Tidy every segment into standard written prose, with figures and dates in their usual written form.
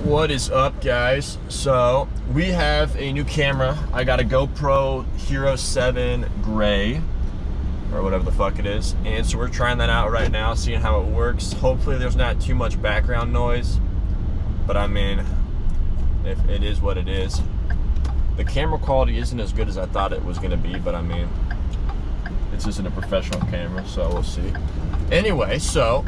What is up, guys? So we have a new camera. I got a GoPro Hero 7 Gray or whatever the fuck it is, and so we're trying that out right now, seeing how it works. Hopefully there's not too much background noise, but I mean, if it is what it is. The camera quality isn't as good as I thought it was going to be, but I mean, this isn't a professional camera, so we'll see. Anyway, so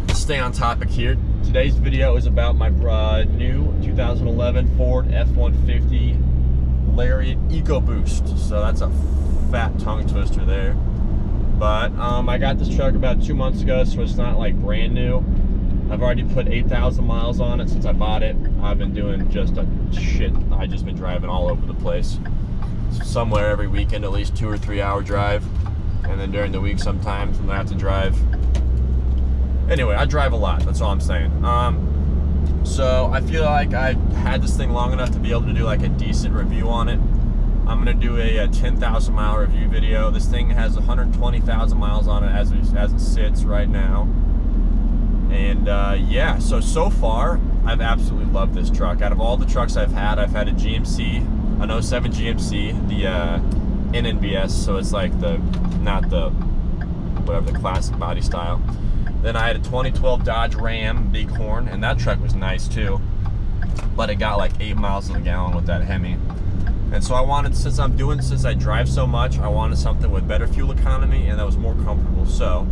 stay on topic here. Today's video is about my new 2011 Ford F-150 Lariat EcoBoost. So that's a fat tongue twister there. But I got this truck about 2 months ago, so it's not like brand new. I've already put 8,000 miles on it since I bought it. I've been doing just a shit. I've just been driving all over the place. Somewhere every weekend, at least 2 or 3 hour drive. And then during the week sometimes when I have to drive. Anyway, I drive a lot, that's all I'm saying. So I feel like I've had this thing long enough to be able to do like a decent review on it. I'm gonna do a 10,000 mile review video. This thing has 120,000 miles on it as it sits right now. And yeah, so far, I've absolutely loved this truck. Out of all the trucks I've had a GMC, an 07 GMC, the NNBS, so it's like not the, whatever, the classic body style. Then I had a 2012 Dodge Ram Bighorn, and that truck was nice too, but it got like 8 miles to the gallon with that Hemi. And so I wanted, since I drive so much, I wanted something with better fuel economy and that was more comfortable. So,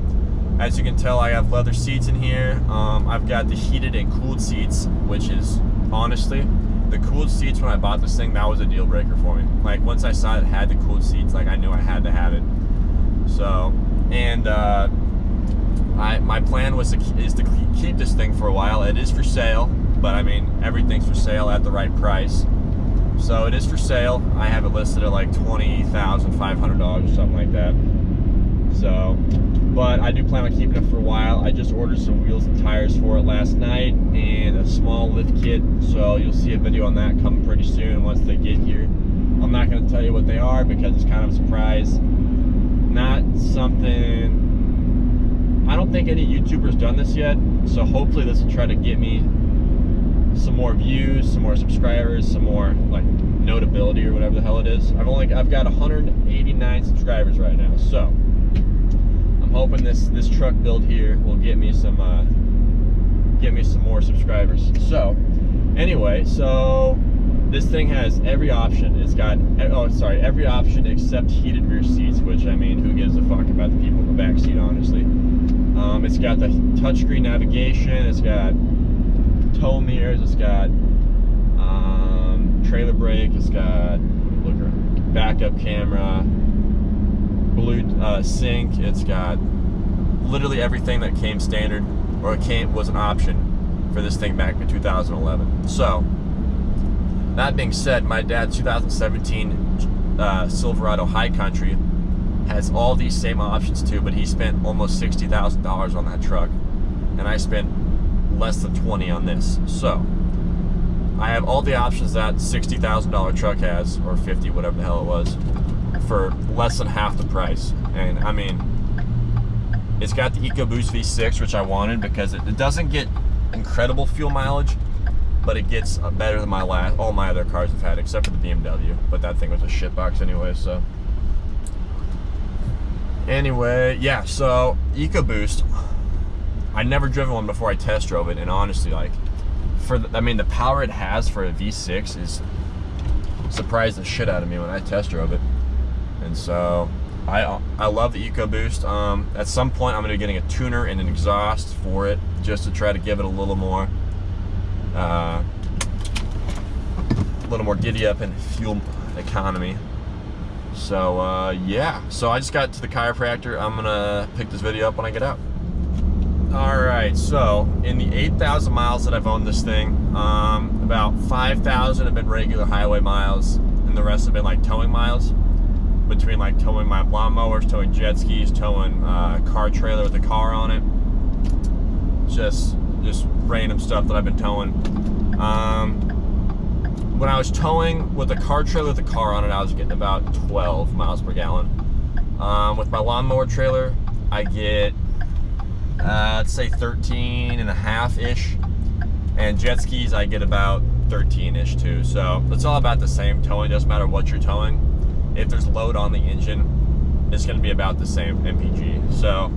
as you can tell, I have leather seats in here. I've got the heated and cooled seats, which is, honestly, the cooled seats when I bought this thing, that was a deal breaker for me. Like, once I saw it had the cooled seats, like, I knew I had to have it. So, and my plan is to keep this thing for a while. It is for sale, but I mean, everything's for sale at the right price. So it is for sale. I have it listed at like $20,500 or something like that. So, but I do plan on keeping it for a while. I just ordered some wheels and tires for it last night and a small lift kit. So you'll see a video on that coming pretty soon once they get here. I'm not going to tell you what they are because it's kind of a surprise. Not something, I don't think any YouTuber's done this yet, so hopefully this will try to get me some more views, some more subscribers, some more like notability or whatever the hell it is. I've got 189 subscribers right now, so I'm hoping this truck build here will get me some more subscribers. So anyway, so this thing has every option. It's got, every option except heated rear seats, which, I mean, who gives a fuck about the people in the back seat, honestly. It's got the touchscreen navigation, it's got tow mirrors, it's got trailer brake, it's got backup camera, Bluetooth sync, it's got literally everything that came standard, or was an option for this thing back in 2011. So, that being said, my dad's 2017 Silverado High Country has all these same options too, but he spent almost $60,000 on that truck, and I spent less than 20 on this. So I have all the options that $60,000 truck has, or 50, whatever the hell it was, for less than half the price. And I mean, it's got the EcoBoost V6, which I wanted because it doesn't get incredible fuel mileage, but it gets better than all my other cars I've had, except for the BMW. But that thing was a shitbox anyway, so. Anyway, yeah, so EcoBoost, I'd never driven one before I test drove it, and honestly, like, the power it has for a V6 is surprised the shit out of me when I test drove it. And so, I love the EcoBoost. At some point, I'm going to be getting a tuner and an exhaust for it, just to try to give it a little more giddy up in fuel economy. So yeah, so I just got to the chiropractor. I'm gonna pick this video up when I get out. Alright, so in the 8,000 miles that I've owned this thing, about 5,000 have been regular highway miles, and the rest have been like towing miles, between like towing my lawnmowers, towing jet skis, towing car trailer with a car on it, just random stuff that I've been towing. When I was towing with a car trailer with a car on it, I was getting about 12 miles per gallon. With my lawnmower trailer, I get, let's say 13 and a half-ish. And jet skis, I get about 13-ish too. So it's all about the same towing. Doesn't matter what you're towing. If there's load on the engine, it's going to be about the same MPG. So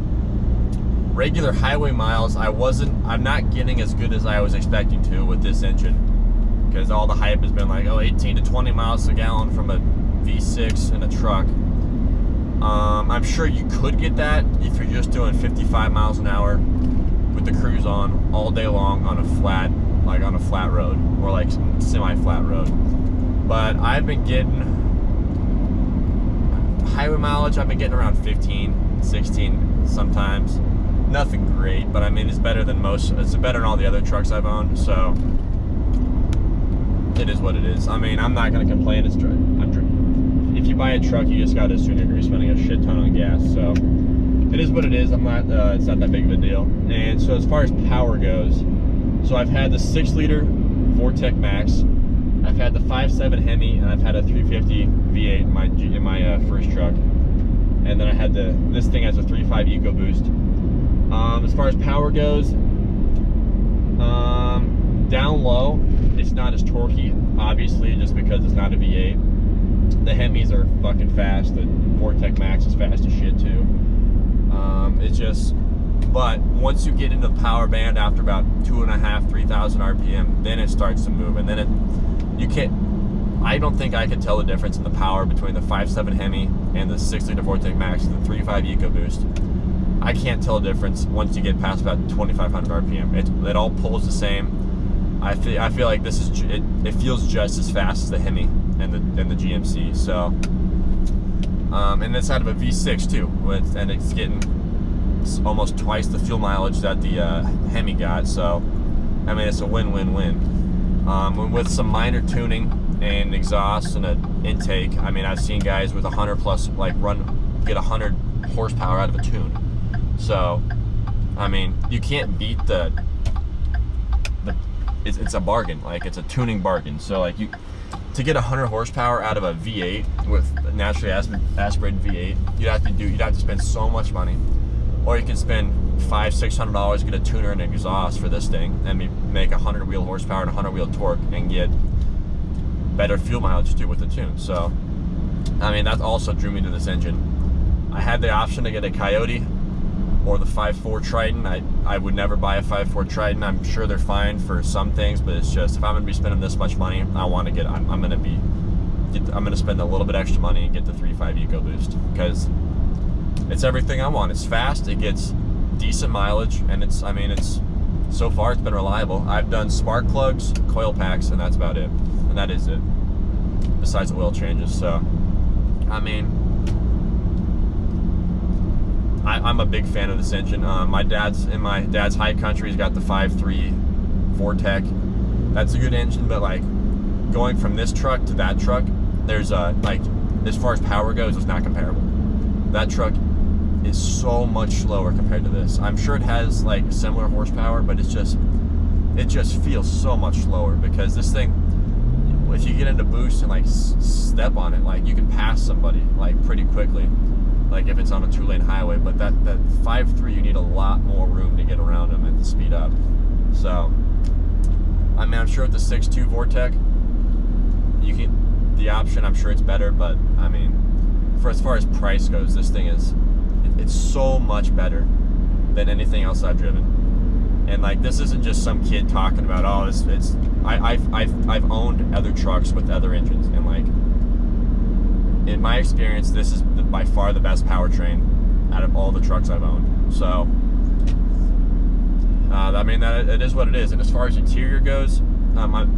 regular highway miles, I'm not getting as good as I was expecting to with this engine, because all the hype has been like, oh, 18 to 20 miles a gallon from a V6 in a truck. I'm sure you could get that if you're just doing 55 miles an hour with the cruise on all day long on a flat, road, or like semi-flat road. But I've been getting highway mileage, I've been getting around 15, 16 sometimes. Nothing great, but I mean, it's better than it's better than all the other trucks I've owned, so it is what it is. I mean, I'm not gonna complain. If you buy a truck, you just gotta assume you're gonna be spending a shit ton on gas, so it is what it is. It's not that big of a deal. And so as far as power goes, so I've had the 6-liter Vortec Max, I've had the 5.7 Hemi, and I've had a 350 V8 in my first truck, and then I had this thing has a 3.5 EcoBoost. As far as power goes, down low, it's not as torquey, obviously, just because it's not a V8. The Hemis are fucking fast. The Vortec Max is fast as shit too. But once you get into the power band after about 2.5, 3,000 RPM, then it starts to move, and then I don't think I could tell the difference in the power between the 5.7 Hemi and the 6-liter Vortec Max and the 3.5 EcoBoost. I can't tell the difference once you get past about 2,500 RPM. It all pulls the same. I feel like it feels just as fast as the Hemi and the GMC. So, and it's out of a V6 too, and it's getting almost twice the fuel mileage that the Hemi got. So, I mean, it's a win-win-win. With some minor tuning and exhaust and an intake, I mean, I've seen guys with 100 plus get 100 horsepower out of a tune. So, I mean, you can't beat it's a bargain. Like, it's a tuning bargain. So, like, to get 100 horsepower out of a V8 with naturally aspirated V8, you'd have to spend so much money. Or you can spend $500-600 to get a tuner and an exhaust for this thing, and make 100 wheel horsepower and 100 wheel torque, and get better fuel mileage too with the tune. So, I mean, that also drew me to this engine. I had the option to get a Coyote or the 5.4 Triton. I would never buy a 5.4 Triton. I'm sure they're fine for some things, but it's just, if I'm gonna be spending this much money, I'm gonna spend a little bit extra money and get the 3.5 EcoBoost, because it's everything I want. It's fast, it gets decent mileage, and so far it's been reliable. I've done spark plugs, coil packs, and that's about it. And that is it, besides the oil changes. So, I mean, I'm a big fan of this engine. My dad's high country, he's got the 5.3 Vortec. That's a good engine, but like, going from this truck to that truck, there's as far as power goes, it's not comparable. That truck is so much slower compared to this. I'm sure it has like similar horsepower, but it just feels so much slower, because this thing, if you get into boost and like step on it, like, you can pass somebody like pretty quickly, like if it's on a 2-lane highway. But that 5.3, you need a lot more room to get around them and to speed up. So, I mean, I'm sure with the 6.2 Vortec, the option, I'm sure it's better, but I mean, as far as price goes, this thing it's so much better than anything else I've driven. And like, this isn't just some kid talking about, oh, I've owned other trucks with other engines, and like, in my experience, this is by far the best powertrain out of all the trucks I've owned. So, I mean, it is what it is. And as far as interior goes,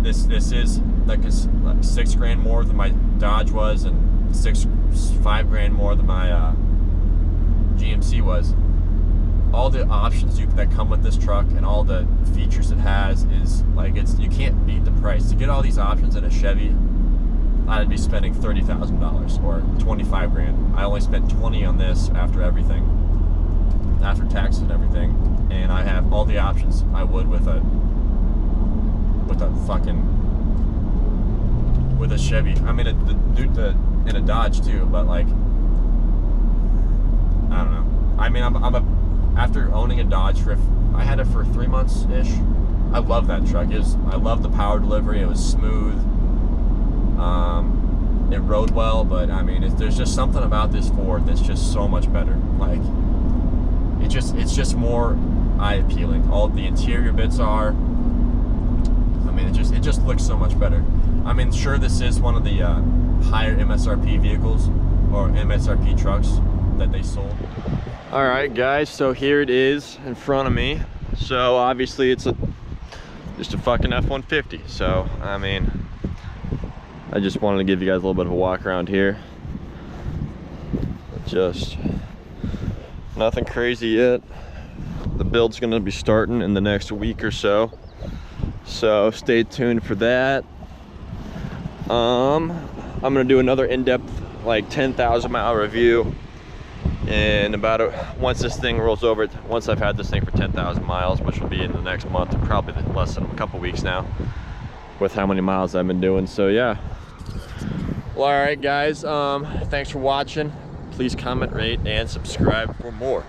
this is like $6,000 more than my Dodge was, and $5,000 more than my GMC was. All the options that come with this truck and all the features it has is like, you can't beat the price. To get all these options in a Chevy, I'd be spending $30,000 or $25,000. I only spent $20,000 on this after everything, after taxes and everything, and I have all the options I would with a Chevy. I mean, in a Dodge too, but like, I don't know. I mean, after owning a Dodge I had it for 3 months ish. I love that truck. I love the power delivery. It was smooth. It rode well, but I mean, there's just something about this Ford that's just so much better. Like, it's just more eye appealing. All the interior bits are. I mean, it just looks so much better. I mean, sure, this is one of the higher MSRP vehicles or MSRP trucks that they sold. All right, guys, so here it is in front of me. So obviously it's just a fucking F-150. So I mean, I just wanted to give you guys a little bit of a walk around here. Just nothing crazy yet. The build's gonna be starting in the next week or so. So stay tuned for that. I'm gonna do another in-depth, like 10,000 mile review and once this thing rolls over, once I've had this thing for 10,000 miles, which will be in the next month, or probably less than a couple weeks now, with how many miles I've been doing. So yeah. Well, all right, guys. Thanks for watching. Please comment, rate, and subscribe for more.